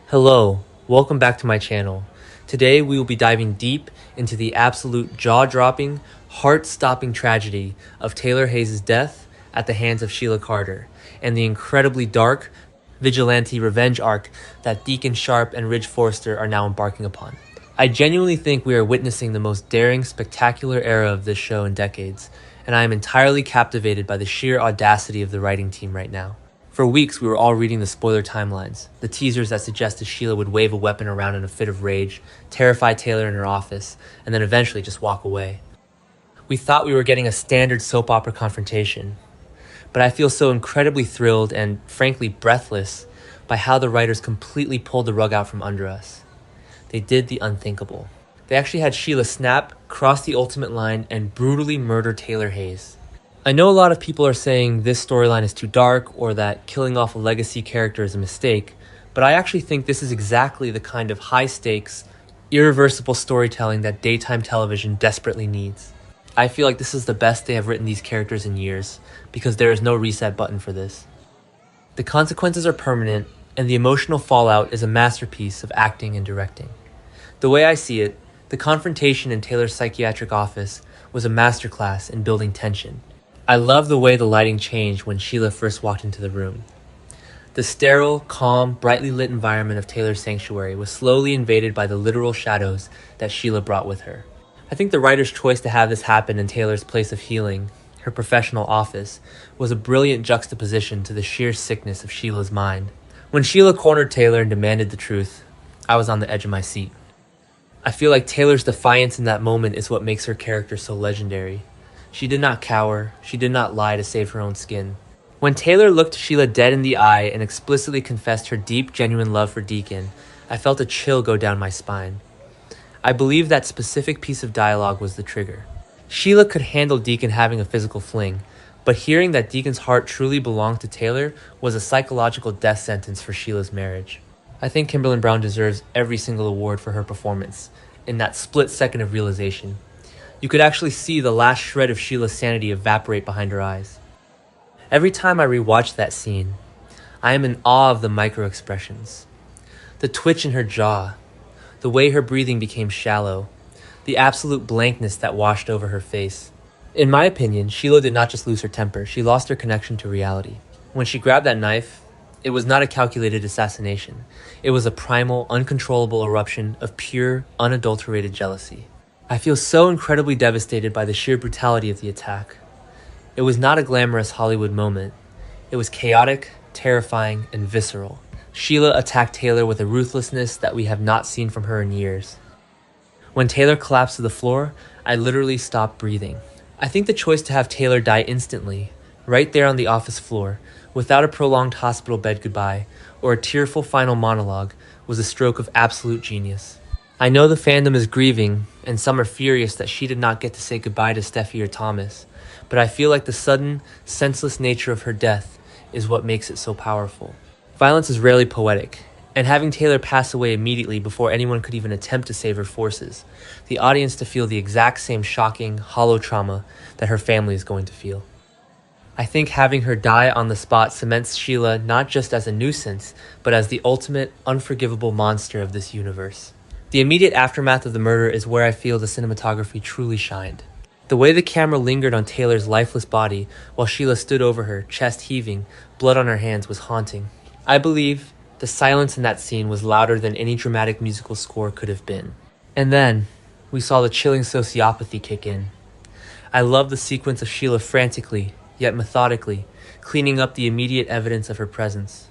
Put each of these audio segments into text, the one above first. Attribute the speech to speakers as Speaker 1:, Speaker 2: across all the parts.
Speaker 1: Hello, welcome back to my channel. Today we will be diving deep into the absolute jaw-dropping, heart-stopping tragedy of Taylor Hayes' death at the hands of Sheila Carter, and the incredibly dark, vigilante revenge arc that Deacon Sharp and Ridge Forrester are now embarking upon. I genuinely think we are witnessing the most daring, spectacular era of this show in decades, and I am entirely captivated by the sheer audacity of the writing team right now. For weeks, we were all reading the spoiler timelines, the teasers that suggested Sheila would wave a weapon around in a fit of rage, terrify Taylor in her office, and then eventually just walk away. We thought we were getting a standard soap opera confrontation, but I feel so incredibly thrilled and, frankly, breathless by how the writers completely pulled the rug out from under us. They did the unthinkable. They actually had Sheila snap, cross the ultimate line, and brutally murder Taylor Hayes. I know a lot of people are saying this storyline is too dark or that killing off a legacy character is a mistake, but I actually think this is exactly the kind of high-stakes, irreversible storytelling that daytime television desperately needs. I feel like this is the best they have written these characters in years, because there is no reset button for this. The consequences are permanent, and the emotional fallout is a masterpiece of acting and directing. The way I see it, the confrontation in Taylor's psychiatric office was a masterclass in building tension. I love the way the lighting changed when Sheila first walked into the room. The sterile, calm, brightly lit environment of Taylor's sanctuary was slowly invaded by the literal shadows that Sheila brought with her. I think the writer's choice to have this happen in Taylor's place of healing, her professional office, was a brilliant juxtaposition to the sheer sickness of Sheila's mind. When Sheila cornered Taylor and demanded the truth, I was on the edge of my seat. I feel like Taylor's defiance in that moment is what makes her character so legendary. She did not cower, she did not lie to save her own skin. When Taylor looked Sheila dead in the eye and explicitly confessed her deep, genuine love for Deacon, I felt a chill go down my spine. I believe that specific piece of dialogue was the trigger. Sheila could handle Deacon having a physical fling, but hearing that Deacon's heart truly belonged to Taylor was a psychological death sentence for Sheila's marriage. I think Kimberlin Brown deserves every single award for her performance in that split second of realization. You could actually see the last shred of Sheila's sanity evaporate behind her eyes. Every time I rewatch that scene, I am in awe of the micro-expressions. The twitch in her jaw, the way her breathing became shallow, the absolute blankness that washed over her face. In my opinion, Sheila did not just lose her temper, she lost her connection to reality. When she grabbed that knife, it was not a calculated assassination. It was a primal, uncontrollable eruption of pure, unadulterated jealousy. I feel so incredibly devastated by the sheer brutality of the attack. It was not a glamorous Hollywood moment. It was chaotic, terrifying, and visceral. Sheila attacked Taylor with a ruthlessness that we have not seen from her in years. When Taylor collapsed to the floor, I literally stopped breathing. I think the choice to have Taylor die instantly, right there on the office floor, without a prolonged hospital bed goodbye or a tearful final monologue, was a stroke of absolute genius. I know the fandom is grieving, and some are furious that she did not get to say goodbye to Steffi or Thomas, but I feel like the sudden, senseless nature of her death is what makes it so powerful. Violence is rarely poetic, and having Taylor pass away immediately before anyone could even attempt to save her forces the audience to feel the exact same shocking, hollow trauma that her family is going to feel. I think having her die on the spot cements Sheila not just as a nuisance, but as the ultimate, unforgivable monster of this universe. The immediate aftermath of the murder is where I feel the cinematography truly shined. The way the camera lingered on Taylor's lifeless body while Sheila stood over her, chest heaving, blood on her hands, was haunting. I believe the silence in that scene was louder than any dramatic musical score could have been. And then, we saw the chilling sociopathy kick in. I love the sequence of Sheila frantically, yet methodically, cleaning up the immediate evidence of her presence.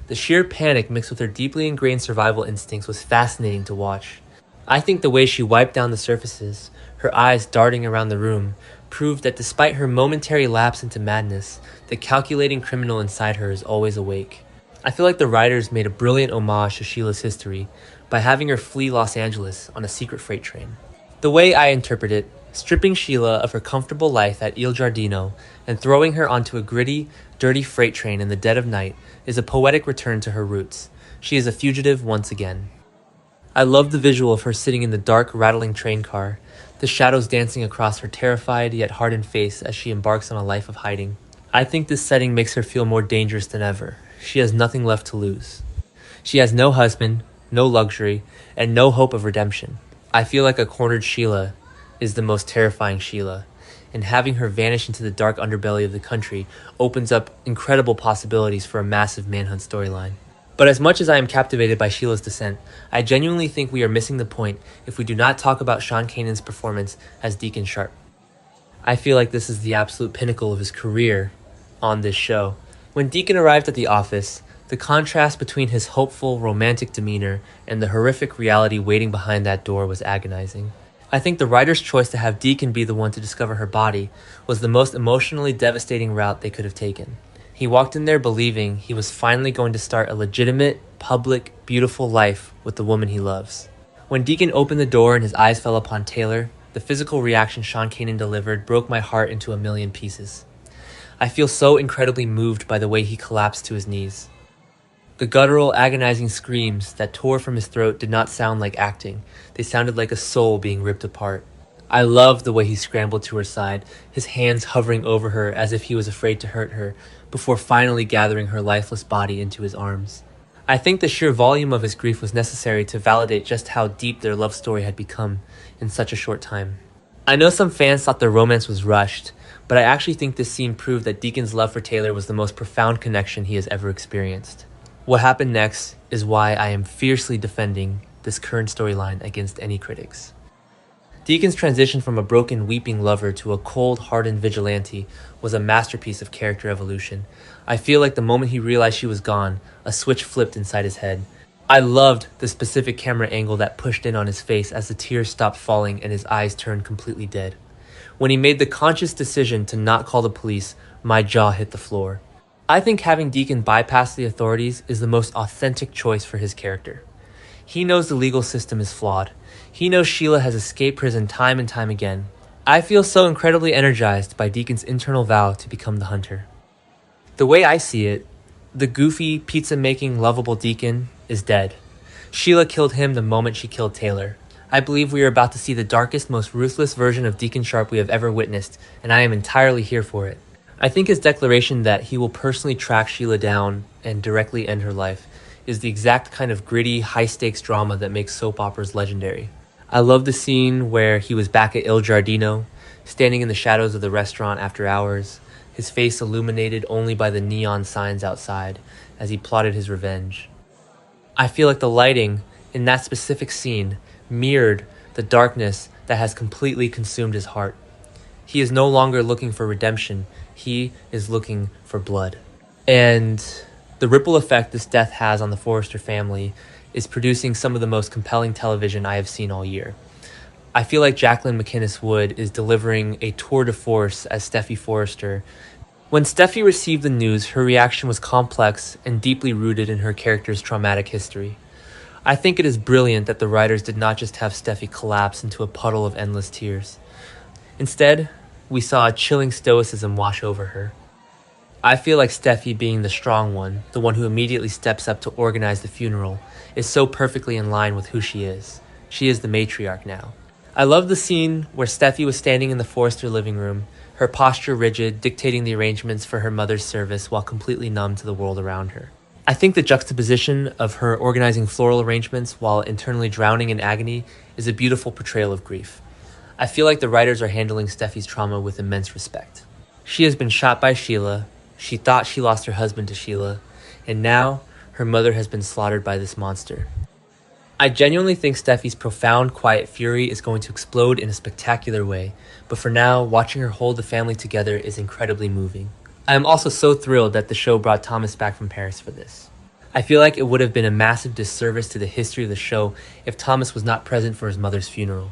Speaker 1: The sheer panic mixed with her deeply ingrained survival instincts was fascinating to watch. I think the way she wiped down the surfaces, her eyes darting around the room, proved that despite her momentary lapse into madness, the calculating criminal inside her is always awake. I feel like the writers made a brilliant homage to Sheila's history by having her flee Los Angeles on a secret freight train. The way I interpret it, stripping Sheila of her comfortable life at Il Giardino and throwing her onto a gritty, dirty freight train in the dead of night is a poetic return to her roots. She is a fugitive once again. I love the visual of her sitting in the dark, rattling train car, the shadows dancing across her terrified yet hardened face as she embarks on a life of hiding. I think this setting makes her feel more dangerous than ever. She has nothing left to lose. She has no husband, no luxury, and no hope of redemption. I feel like a cornered Sheila is the most terrifying Sheila, and having her vanish into the dark underbelly of the country opens up incredible possibilities for a massive manhunt storyline. But as much as I am captivated by Sheila's descent, I genuinely think we are missing the point if we do not talk about Sean Kanan's performance as Deacon Sharp. I feel like this is the absolute pinnacle of his career on this show. When Deacon arrived at the office, the contrast between his hopeful, romantic demeanor and the horrific reality waiting behind that door was agonizing. I think the writer's choice to have Deacon be the one to discover her body was the most emotionally devastating route they could have taken. He walked in there believing he was finally going to start a legitimate, public, beautiful life with the woman he loves. When Deacon opened the door and his eyes fell upon Taylor, the physical reaction Sean Kanan delivered broke my heart into a million pieces. I feel so incredibly moved by the way he collapsed to his knees. The guttural, agonizing screams that tore from his throat did not sound like acting. They sounded like a soul being ripped apart. I loved the way he scrambled to her side, his hands hovering over her as if he was afraid to hurt her, before finally gathering her lifeless body into his arms. I think the sheer volume of his grief was necessary to validate just how deep their love story had become in such a short time. I know some fans thought their romance was rushed, but I actually think this scene proved that Deacon's love for Taylor was the most profound connection he has ever experienced. What happened next is why I am fiercely defending this current storyline against any critics. Deacon's transition from a broken, weeping lover to a cold, hardened vigilante was a masterpiece of character evolution. I feel like the moment he realized she was gone, a switch flipped inside his head. I loved the specific camera angle that pushed in on his face as the tears stopped falling and his eyes turned completely dead. When he made the conscious decision to not call the police, my jaw hit the floor. I think having Deacon bypass the authorities is the most authentic choice for his character. He knows the legal system is flawed. He knows Sheila has escaped prison time and time again. I feel so incredibly energized by Deacon's internal vow to become the hunter. The way I see it, the goofy, pizza-making, lovable Deacon is dead. Sheila killed him the moment she killed Taylor. I believe we are about to see the darkest, most ruthless version of Deacon Sharp we have ever witnessed, and I am entirely here for it. I think his declaration that he will personally track Sheila down and directly end her life is the exact kind of gritty, high-stakes drama that makes soap operas legendary. I love the scene where he was back at Il Giardino, standing in the shadows of the restaurant after hours, his face illuminated only by the neon signs outside as he plotted his revenge. I feel like the lighting in that specific scene mirrored the darkness that has completely consumed his heart. He is no longer looking for redemption. He is looking for blood. And the ripple effect this death has on the Forrester family is producing some of the most compelling television I have seen all year. I feel like Jacqueline McInnes Wood is delivering a tour de force as Steffi Forrester. When Steffi received the news, her reaction was complex and deeply rooted in her character's traumatic history. I think it is brilliant that the writers did not just have Steffi collapse into a puddle of endless tears. Instead, we saw a chilling stoicism wash over her. I feel like Steffi, being the strong one, the one who immediately steps up to organize the funeral, is so perfectly in line with who she is. She is the matriarch now. I love the scene where Steffi was standing in the Forrester living room, her posture rigid, dictating the arrangements for her mother's service while completely numb to the world around her. I think the juxtaposition of her organizing floral arrangements while internally drowning in agony is a beautiful portrayal of grief. I feel like the writers are handling Steffi's trauma with immense respect. She has been shot by Sheila, she thought she lost her husband to Sheila, and now her mother has been slaughtered by this monster. I genuinely think Steffi's profound, quiet fury is going to explode in a spectacular way, but for now, watching her hold the family together is incredibly moving. I am also so thrilled that the show brought Thomas back from Paris for this. I feel like it would have been a massive disservice to the history of the show if Thomas was not present for his mother's funeral.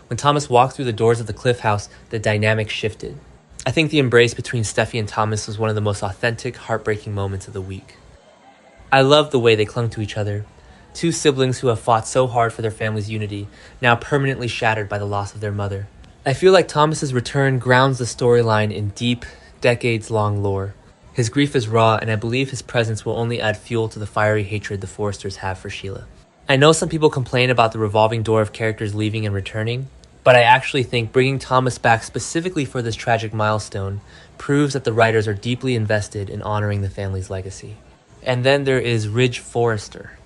Speaker 1: When Thomas walked through the doors of the Cliff House, the dynamic shifted. I think the embrace between Steffi and Thomas was one of the most authentic, heartbreaking moments of the week. I love the way they clung to each other. Two siblings who have fought so hard for their family's unity, now permanently shattered by the loss of their mother. I feel like Thomas's return grounds the storyline in deep, decades-long lore. His grief is raw, and I believe his presence will only add fuel to the fiery hatred the Forresters have for Sheila. I know some people complain about the revolving door of characters leaving and returning, but I actually think bringing Thomas back specifically for this tragic milestone proves that the writers are deeply invested in honoring the family's legacy. And then there is Ridge Forrester.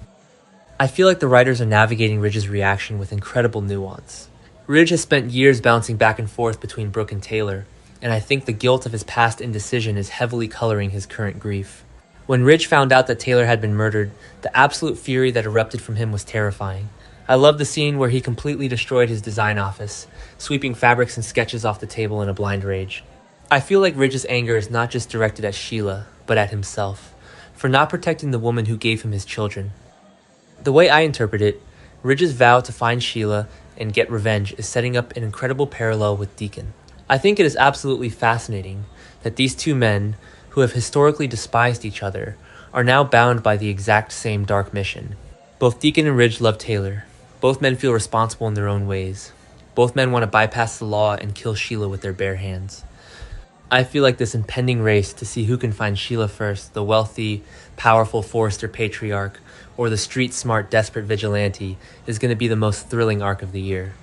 Speaker 1: I feel like the writers are navigating Ridge's reaction with incredible nuance. Ridge has spent years bouncing back and forth between Brooke and Taylor, and I think the guilt of his past indecision is heavily coloring his current grief. When Ridge found out that Taylor had been murdered, the absolute fury that erupted from him was terrifying. I love the scene where he completely destroyed his design office, sweeping fabrics and sketches off the table in a blind rage. I feel like Ridge's anger is not just directed at Sheila, but at himself, for not protecting the woman who gave him his children. The way I interpret it, Ridge's vow to find Sheila and get revenge is setting up an incredible parallel with Deacon. I think it is absolutely fascinating that these two men, who have historically despised each other, are now bound by the exact same dark mission. Both Deacon and Ridge love Taylor. Both men feel responsible in their own ways. Both men want to bypass the law and kill Sheila with their bare hands. I feel like this impending race to see who can find Sheila first, the wealthy, powerful Forrester patriarch, or the street-smart, desperate vigilante, is going to be the most thrilling arc of the year.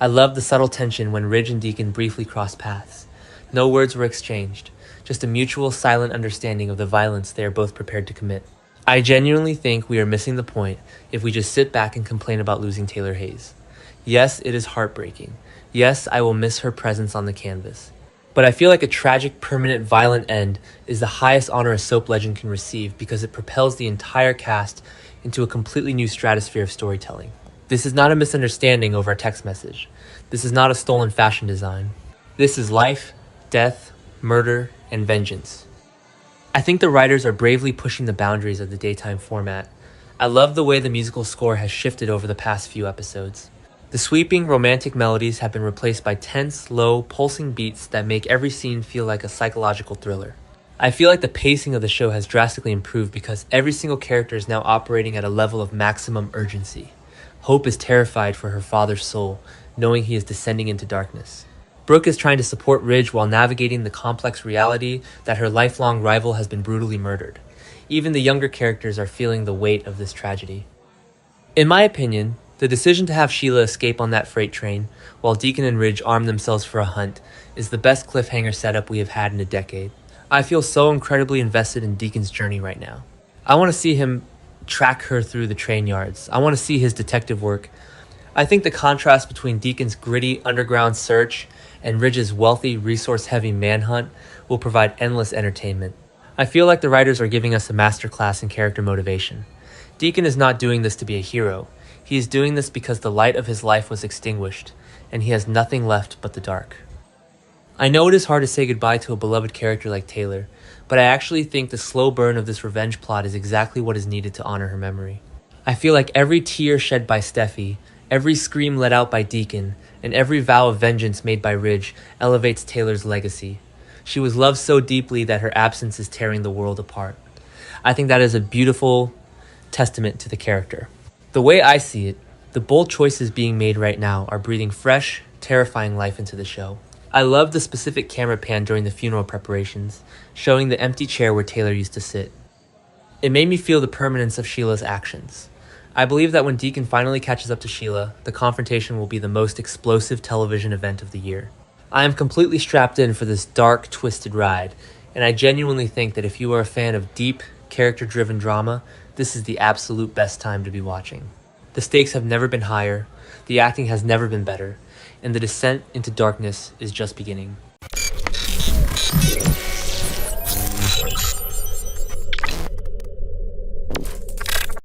Speaker 1: I love the subtle tension when Ridge and Deacon briefly cross paths. No words were exchanged, just a mutual silent understanding of the violence they are both prepared to commit. I genuinely think we are missing the point if we just sit back and complain about losing Taylor Hayes. Yes, it is heartbreaking. Yes, I will miss her presence on the canvas. But I feel like a tragic, permanent, violent end is the highest honor a soap legend can receive because it propels the entire cast into a completely new stratosphere of storytelling. This is not a misunderstanding over a text message. This is not a stolen fashion design. This is life, death, murder, and vengeance. I think the writers are bravely pushing the boundaries of the daytime format. I love the way the musical score has shifted over the past few episodes. The sweeping, romantic melodies have been replaced by tense, low, pulsing beats that make every scene feel like a psychological thriller. I feel like the pacing of the show has drastically improved because every single character is now operating at a level of maximum urgency. Hope is terrified for her father's soul, knowing he is descending into darkness. Brooke is trying to support Ridge while navigating the complex reality that her lifelong rival has been brutally murdered. Even the younger characters are feeling the weight of this tragedy. In my opinion, the decision to have Sheila escape on that freight train, while Deacon and Ridge arm themselves for a hunt, is the best cliffhanger setup we have had in a decade. I feel so incredibly invested in Deacon's journey right now. I want to see him track her through the train yards. I want to see his detective work. I think the contrast between Deacon's gritty underground search and Ridge's wealthy, resource-heavy manhunt will provide endless entertainment. I feel like the writers are giving us a masterclass in character motivation. Deacon is not doing this to be a hero. He is doing this because the light of his life was extinguished, and he has nothing left but the dark. I know it is hard to say goodbye to a beloved character like Taylor, but I actually think the slow burn of this revenge plot is exactly what is needed to honor her memory. I feel like every tear shed by Steffi, every scream let out by Deacon, and every vow of vengeance made by Ridge elevates Taylor's legacy. She was loved so deeply that her absence is tearing the world apart. I think that is a beautiful testament to the character. The way I see it, the bold choices being made right now are breathing fresh, terrifying life into the show. I love the specific camera pan during the funeral preparations, showing the empty chair where Taylor used to sit. It made me feel the permanence of Sheila's actions. I believe that when Deacon finally catches up to Sheila, the confrontation will be the most explosive television event of the year. I am completely strapped in for this dark, twisted ride, and I genuinely think that if you are a fan of deep, character-driven drama, this is the absolute best time to be watching. The stakes have never been higher, the acting has never been better, and the descent into darkness is just beginning.